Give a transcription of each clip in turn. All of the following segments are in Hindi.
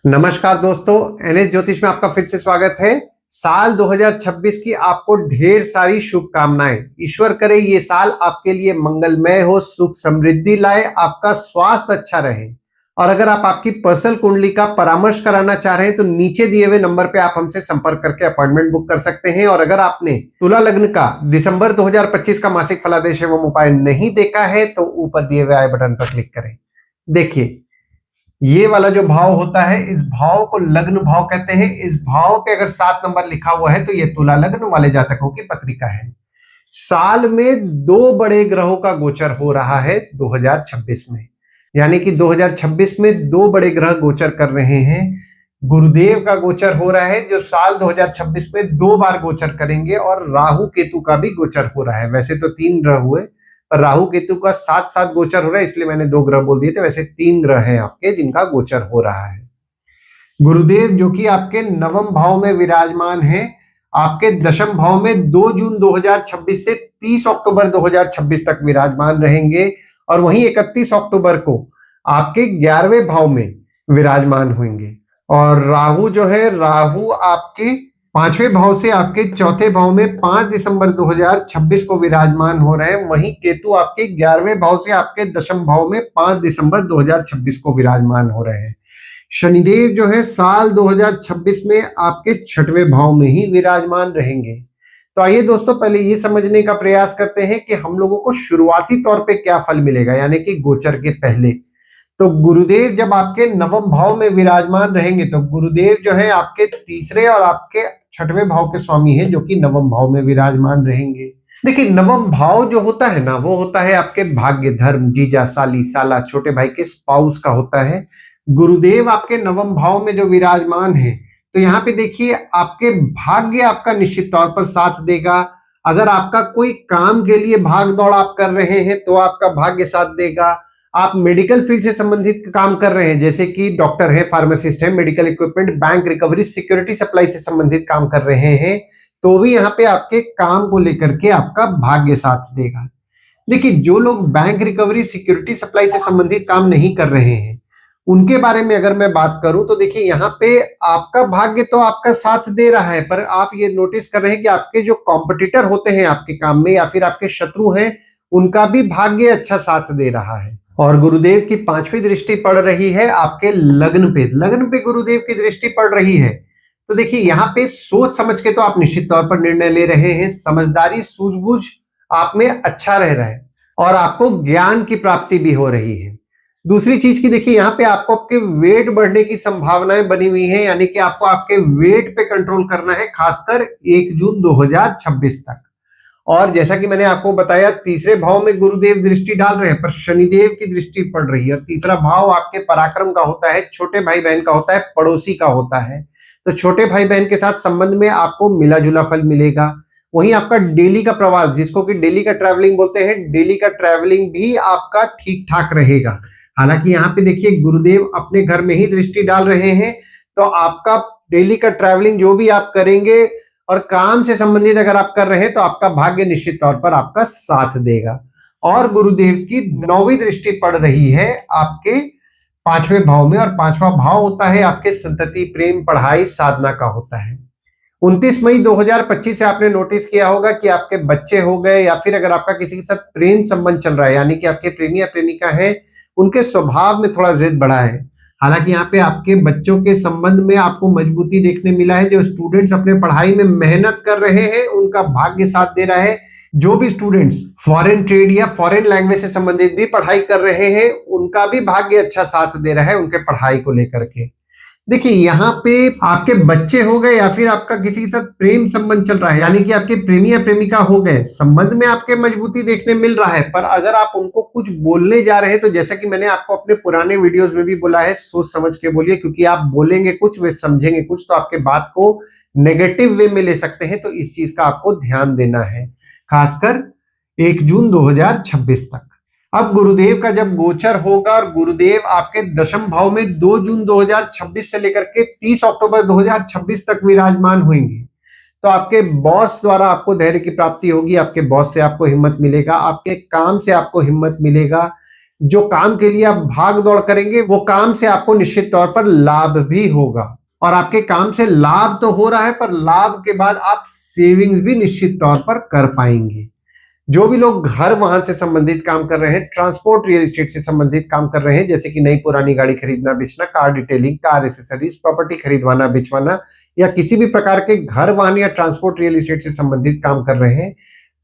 नमस्कार दोस्तों, एनएस ज्योतिष में आपका फिर से स्वागत है। साल 2026 की आपको ढेर सारी शुभकामनाएं। ईश्वर करे ये साल आपके लिए मंगलमय हो, सुख समृद्धि लाए, आपका स्वास्थ्य अच्छा रहे। और अगर आप आपकी पर्सनल कुंडली का परामर्श कराना चाह रहे हैं तो नीचे दिए हुए नंबर पे आप हमसे संपर्क करके अपॉइंटमेंट बुक कर सकते हैं। और अगर आपने तुला लग्न का दिसंबर 2025 का मासिक फलादेश एवं उपाय नहीं देखा है तो ऊपर दिए हुए आई बटन पर क्लिक करें। देखिए, ये वाला जो भाव होता है, इस भाव को लग्न भाव कहते हैं। इस भाव पे अगर 7 नंबर लिखा हुआ है तो ये तुला लग्न वाले जातकों की पत्रिका है। साल में 2 बड़े ग्रहों का गोचर हो रहा है 2026 में, यानी कि 2026 में 2 बड़े ग्रह गोचर कर रहे हैं। गुरुदेव का गोचर हो रहा है जो साल 2026 में 2 बार गोचर करेंगे, और राहु केतु का भी गोचर हो रहा है। वैसे तो 3 ग्रह हुए, पर राहु केतु का साथ साथ गोचर हो रहा है, इसलिए मैंने 2 ग्रह बोल दिए थे। वैसे 3 ग्रह हैं आपके जिनका गोचर हो रहा है। गुरुदेव जो कि आपके नवम भाव में विराजमान है, आपके दशम भाव में 2 जून 2026 से 30 अक्टूबर 2026 तक विराजमान रहेंगे, और वहीं 31 अक्टूबर को आपके 11वें भाव में विराजमान होंगे। और राहु जो है, राहु आपके 5वें भाव से आपके 4थे भाव में 5 दिसंबर 2026 को विराजमान हो रहे हैं। वहीं केतु आपके 11वें भाव से आपके दशम भाव में 5 दिसंबर 2026 को विराजमान हो रहे हैं। शनिदेव जो है साल 2026 में आपके 6वें भाव में ही विराजमान रहेंगे। तो आइए दोस्तों, पहले ये समझने का प्रयास करते हैं कि हम लोगों को शुरुआती तौर पे क्या फल मिलेगा, यानी कि गोचर के पहले। तो गुरुदेव जब आपके नवम भाव में विराजमान रहेंगे तो गुरुदेव जो है आपके 3रे और आपके 6वें भाव के स्वामी हैं, जो कि नवम भाव में विराजमान रहेंगे। देखिए, नवम भाव जो होता है ना, वो होता है आपके भाग्य, धर्म, जीजा, साली, साला, छोटे भाई के स्पाउस का होता है। गुरुदेव आपके नवम भाव में जो विराजमान है, तो यहाँ पे देखिए आपके भाग्य आपका निश्चित तौर पर साथ देगा। अगर आपका कोई काम के लिए भाग दौड़ आप कर रहे हैं तो आपका भाग्य साथ देगा। आप मेडिकल फील्ड से संबंधित काम कर रहे हैं, जैसे कि डॉक्टर है, फार्मासिस्ट है, medical equipment, bank recovery, security supply से संबंधित काम कर रहे हैं, तो भी यहाँ पे आपके काम को लेकर के आपका भाग्य साथ देगा। देखिए, जो लोग बैंक रिकवरी, सिक्योरिटी सप्लाई से संबंधित काम नहीं कर रहे हैं, उनके बारे में अगर मैं बात करूं तो देखिए, यहाँ पे आपका भाग्य तो आपका साथ दे रहा है, पर आप ये नोटिस कर रहे हैं कि आपके जो कॉम्पिटिटर होते हैं आपके काम में, या फिर आपके शत्रु हैं, उनका भी भाग्य अच्छा साथ दे रहा है। और गुरुदेव की 5वीं दृष्टि पड़ रही है आपके लग्न पे गुरुदेव की दृष्टि पड़ रही है। तो देखिए, यहाँ पे सोच समझ के तो आप निश्चित तौर पर निर्णय ले रहे हैं। समझदारी, सूझबूझ आप में अच्छा रह रहा है, और आपको ज्ञान की प्राप्ति भी हो रही है। दूसरी चीज की देखिए, यहाँ पे आपको आपके वेट बढ़ने की संभावनाएं बनी हुई हैं, यानी कि आपको आपके वेट पे कंट्रोल करना है, खासकर 1 जून 2026 तक। और जैसा कि मैंने आपको बताया, 3रे भाव में गुरुदेव दृष्टि डाल रहे हैं, पर शनिदेव की दृष्टि पड़ रही है। और 3रा भाव आपके पराक्रम का होता है, छोटे भाई बहन का होता है, पड़ोसी का होता है। तो छोटे भाई बहन के साथ संबंध में आपको मिला जुला फल मिलेगा। वहीं आपका डेली का प्रवास, जिसको कि डेली का ट्रैवलिंग बोलते हैं, डेली का ट्रैवलिंग भी आपका ठीक ठाक रहेगा। हालांकि यहाँ पे देखिए, गुरुदेव अपने घर में ही दृष्टि डाल रहे हैं, तो आपका डेली का ट्रैवलिंग जो भी आप करेंगे और काम से संबंधित अगर आप कर रहे हैं तो आपका भाग्य निश्चित तौर पर आपका साथ देगा। और गुरुदेव की 9वीं दृष्टि पड़ रही है आपके 5वें भाव में, और 5वां भाव होता है आपके संतति, प्रेम, पढ़ाई, साधना का होता है। 29 मई 2025 से आपने नोटिस किया होगा कि आपके बच्चे हो गए, या फिर अगर आपका किसी के साथ प्रेम संबंध चल रहा है, यानी कि आपके प्रेमी या प्रेमिका है, उनके स्वभाव में थोड़ा जिद बढ़ा है। हालांकि यहाँ पे आपके बच्चों के संबंध में आपको मजबूती देखने मिला है। जो स्टूडेंट्स अपने पढ़ाई में मेहनत कर रहे हैं, उनका भाग्य साथ दे रहा है। जो भी स्टूडेंट्स फॉरेन ट्रेड या फॉरेन लैंग्वेज से संबंधित भी पढ़ाई कर रहे हैं, उनका भी भाग्य अच्छा साथ दे रहा है उनके पढ़ाई को लेकर के। देखिए, यहाँ पे आपके बच्चे हो गए, या फिर आपका किसी के साथ प्रेम संबंध चल रहा है, यानी कि आपके प्रेमी या प्रेमिका हो गए, संबंध में आपके मजबूती देखने मिल रहा है। पर अगर आप उनको कुछ बोलने जा रहे हैं तो जैसा कि मैंने आपको अपने पुराने वीडियोस में भी बोला है, सोच समझ के बोलिए, क्योंकि आप बोलेंगे कुछ, वे समझेंगे कुछ, तो आपके बात को नेगेटिव वे में ले सकते हैं। तो इस चीज का आपको ध्यान देना है, खासकर 1 जून 2026 तक। अब गुरुदेव का जब गोचर होगा, और गुरुदेव आपके दशम भाव में 2 जून 2026 से लेकर के 30 अक्टूबर 2026 तक विराजमान होंगे, तो आपके बॉस द्वारा आपको धैर्य की प्राप्ति होगी। आपके बॉस से आपको हिम्मत मिलेगा, आपके काम से आपको हिम्मत मिलेगा। जो काम के लिए आप भाग दौड़ करेंगे वो काम से आपको निश्चित तौर पर लाभ भी होगा। और आपके काम से लाभ तो हो रहा है, पर लाभ के बाद आप सेविंग्स भी निश्चित तौर पर कर पाएंगे। जो भी लोग घर वाहन से संबंधित काम कर रहे हैं, ट्रांसपोर्ट रियल एस्टेट से संबंधित काम कर रहे हैं, जैसे कि नई पुरानी गाड़ी खरीदना बेचना, car detailing, car accessories, property खरीदवाना बेचवाना, या किसी भी प्रकार के घर वाहन या ट्रांसपोर्ट रियल एस्टेट से संबंधित काम कर रहे हैं,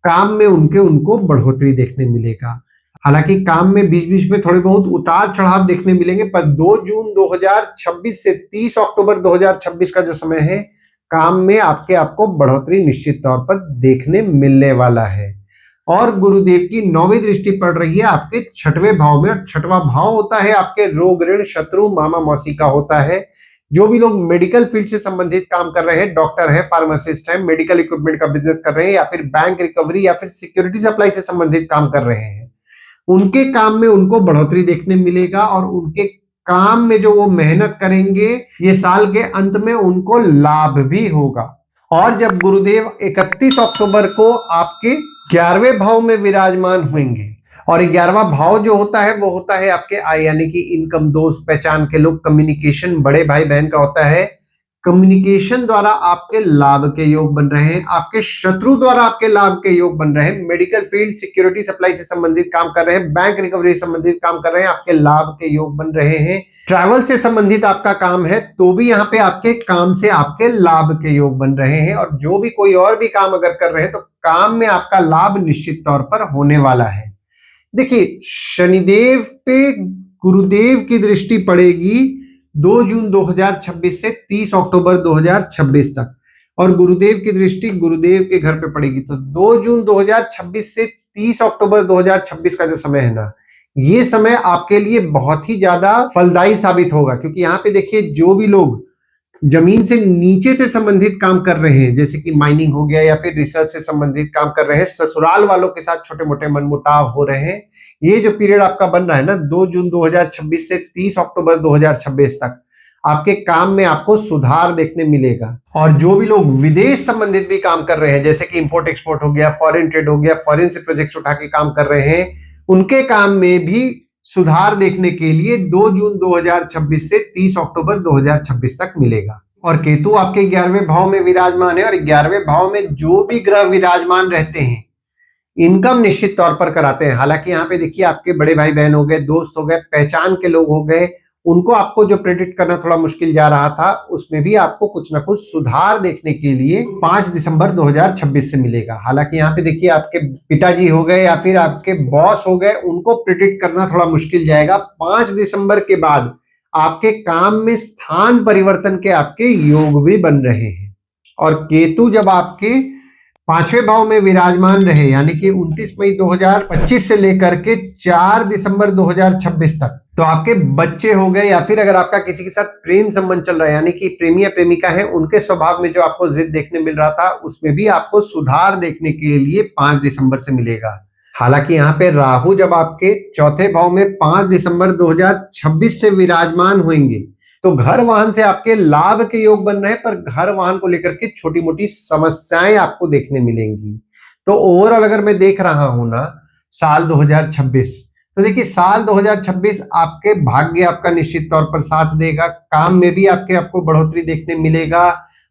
काम में उनको बढ़ोतरी देखने मिलेगा। हालांकि काम में बीच बीच में थोड़े बहुत उतार चढ़ाव देखने मिलेंगे, पर 2 जून 2026 से 30 अक्टूबर 2026 का जो समय है, काम में आपको बढ़ोतरी निश्चित तौर पर देखने मिलने वाला है। और गुरुदेव की 9वीं दृष्टि पड़ रही है आपके 6वें भाव में, और 6वां भाव होता है आपके रोग ऋण शत्रु मामा मौसी का होता है। जो भी लोग मेडिकल फील्ड से संबंधित काम कर रहे हैं, डॉक्टर है, फार्मासिस्ट है, मेडिकल इक्विपमेंट का बिजनेस कर रहे हैं, या फिर बैंक रिकवरी या फिर सिक्योरिटी सप्लाई से संबंधित काम कर रहे हैं, उनके काम में उनको बढ़ोतरी देखने मिलेगा। और उनके काम में जो वो मेहनत करेंगे, ये साल के अंत में उनको लाभ भी होगा। और जब गुरुदेव 31 अक्टूबर को आपके 11वें भाव में विराजमान होंगे, और 11वां भाव जो होता है वो होता है आपके आय, यानी कि इनकम, दोस्त पहचान के लोग, कम्युनिकेशन, बड़े भाई बहन का होता है। कम्युनिकेशन द्वारा आपके लाभ के योग बन रहे हैं, आपके शत्रु द्वारा आपके लाभ के योग बन रहे हैं। मेडिकल फील्ड, सिक्योरिटी सप्लाई से संबंधित काम कर रहे हैं, बैंक रिकवरी से संबंधित काम कर रहे हैं, आपके लाभ के योग बन रहे हैं। ट्रैवल से संबंधित आपका काम है तो भी यहाँ पे आपके काम से आपके लाभ के योग बन रहे हैं। और जो भी कोई और भी काम अगर कर रहे हैं तो काम में आपका लाभ निश्चित तौर पर होने वाला है। देखिए, शनिदेव पे गुरुदेव की दृष्टि पड़ेगी 2 जून 2026 से 30 अक्टूबर 2026 तक, और गुरुदेव की दृष्टि गुरुदेव के घर पे पड़ेगी। तो 2 जून 2026 से 30 अक्टूबर 2026 का जो समय है ना, ये समय आपके लिए बहुत ही ज्यादा फलदायी साबित होगा। क्योंकि यहाँ पे देखिए, जो भी लोग जमीन से नीचे से संबंधित काम कर रहे हैं, जैसे कि माइनिंग हो गया या फिर रिसर्च से संबंधित काम कर रहे हैं, ससुराल वालों के साथ छोटे मोटे मनमुटाव हो रहे हैं, ये जो पीरियड आपका बन रहा है ना, 2 जून 2026 से 30 अक्टूबर 2026 तक, आपके काम में आपको सुधार देखने मिलेगा। और जो भी लोग विदेश संबंधित भी काम कर रहे हैं, जैसे कि इंपोर्ट एक्सपोर्ट हो गया, फॉरेन ट्रेड हो गया, फॉरेन से प्रोजेक्ट्स उठा के काम कर रहे हैं, उनके काम में भी सुधार देखने के लिए 2 जून 2026 से 30 अक्टूबर 2026 तक मिलेगा। और केतु आपके 11वें भाव में विराजमान है, और 11वें भाव में जो भी ग्रह विराजमान रहते हैं, इनकम निश्चित तौर पर कराते हैं। हालांकि यहाँ पे देखिए, आपके बड़े भाई बहन हो गए, दोस्त हो गए, पहचान के लोग हो गए, उनको आपको जो प्रेडिक्ट करना थोड़ा मुश्किल जा रहा था, उसमें भी आपको कुछ ना कुछ सुधार देखने के लिए 5 दिसंबर 2026 से मिलेगा। हालांकि यहाँ पे देखिए, आपके पिताजी हो गए या फिर आपके बॉस हो गए, उनको प्रेडिक्ट करना थोड़ा मुश्किल जाएगा। 5 दिसंबर के बाद आपके काम में स्थान परिवर्तन के आपके योग भी बन रहे हैं। और केतु जब आपके 5वें भाव में विराजमान रहे, यानी कि 29 मई 2025 से लेकर के 4 दिसंबर 2026 तक, तो आपके बच्चे हो गए, या फिर अगर आपका किसी के साथ प्रेम संबंध चल रहा है, यानी कि प्रेमी या प्रेमिका है, उनके स्वभाव में जो आपको जिद देखने मिल रहा था, उसमें भी आपको सुधार देखने के लिए 5 दिसंबर से मिलेगा। हालांकि यहाँ पे राहु जब आपके 4थे भाव में 5 दिसंबर 2026 से विराजमान होंगे, तो घर वाहन से आपके लाभ के योग बन रहे हैं, पर घर वाहन को लेकर के छोटी मोटी समस्याएं आपको देखने मिलेंगी। तो ओवरऑल अगर मैं देख रहा हूं ना, साल 2026, तो देखिए, साल 2026 आपके भाग्य आपका निश्चित तौर पर साथ देगा, काम में भी आपको बढ़ोतरी देखने मिलेगा।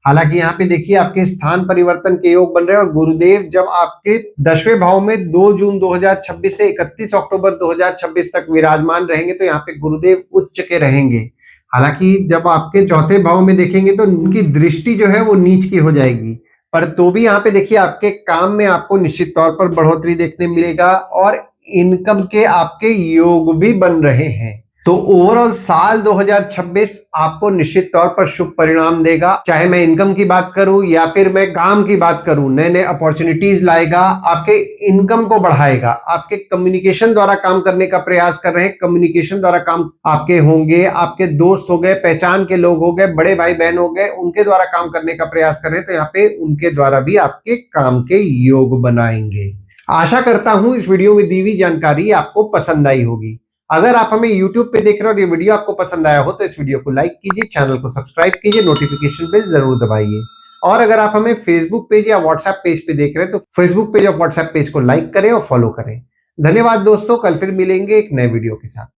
हालांकि यहाँ पे देखिए, आपके स्थान परिवर्तन के योग बन रहे हैं, और गुरुदेव जब आपके 10वें भाव में 2 जून 2026 से 31 अक्टूबर 2026 तक विराजमान रहेंगे, तो यहाँ पे गुरुदेव उच्च के रहेंगे। हालांकि जब आपके 4थे भाव में देखेंगे तो उनकी दृष्टि जो है वो नीच की हो जाएगी, पर तो भी यहाँ पे देखिए, आपके काम में आपको निश्चित तौर पर बढ़ोतरी देखने मिलेगा, और इनकम के आपके योग भी बन रहे हैं। तो ओवरऑल साल 2026 आपको निश्चित तौर पर शुभ परिणाम देगा। चाहे मैं इनकम की बात करूं या फिर मैं काम की बात करूं, नए नए अपॉर्चुनिटीज लाएगा, आपके इनकम को बढ़ाएगा। आपके कम्युनिकेशन द्वारा काम करने का प्रयास कर रहे हैं, कम्युनिकेशन द्वारा काम आपके होंगे, आपके दोस्त हो गए, पहचान के लोग हो गए, बड़े भाई बहन हो गए, उनके द्वारा काम करने का प्रयास कर रहे हैं, तो यहाँ पे उनके द्वारा भी आपके काम के योग बनाएंगे। आशा करता हूं इस वीडियो में दी हुई जानकारी आपको पसंद आई होगी। अगर आप हमें YouTube पे देख रहे हो और ये वीडियो आपको पसंद आया हो, तो इस वीडियो को लाइक कीजिए, चैनल को सब्सक्राइब कीजिए, नोटिफिकेशन बेल जरूर दबाइए। और अगर आप हमें Facebook पेज या WhatsApp पेज पे देख रहे हैं, तो Facebook पेज और WhatsApp पेज को लाइक करें और फॉलो करें। धन्यवाद दोस्तों, कल फिर मिलेंगे एक नए वीडियो के साथ।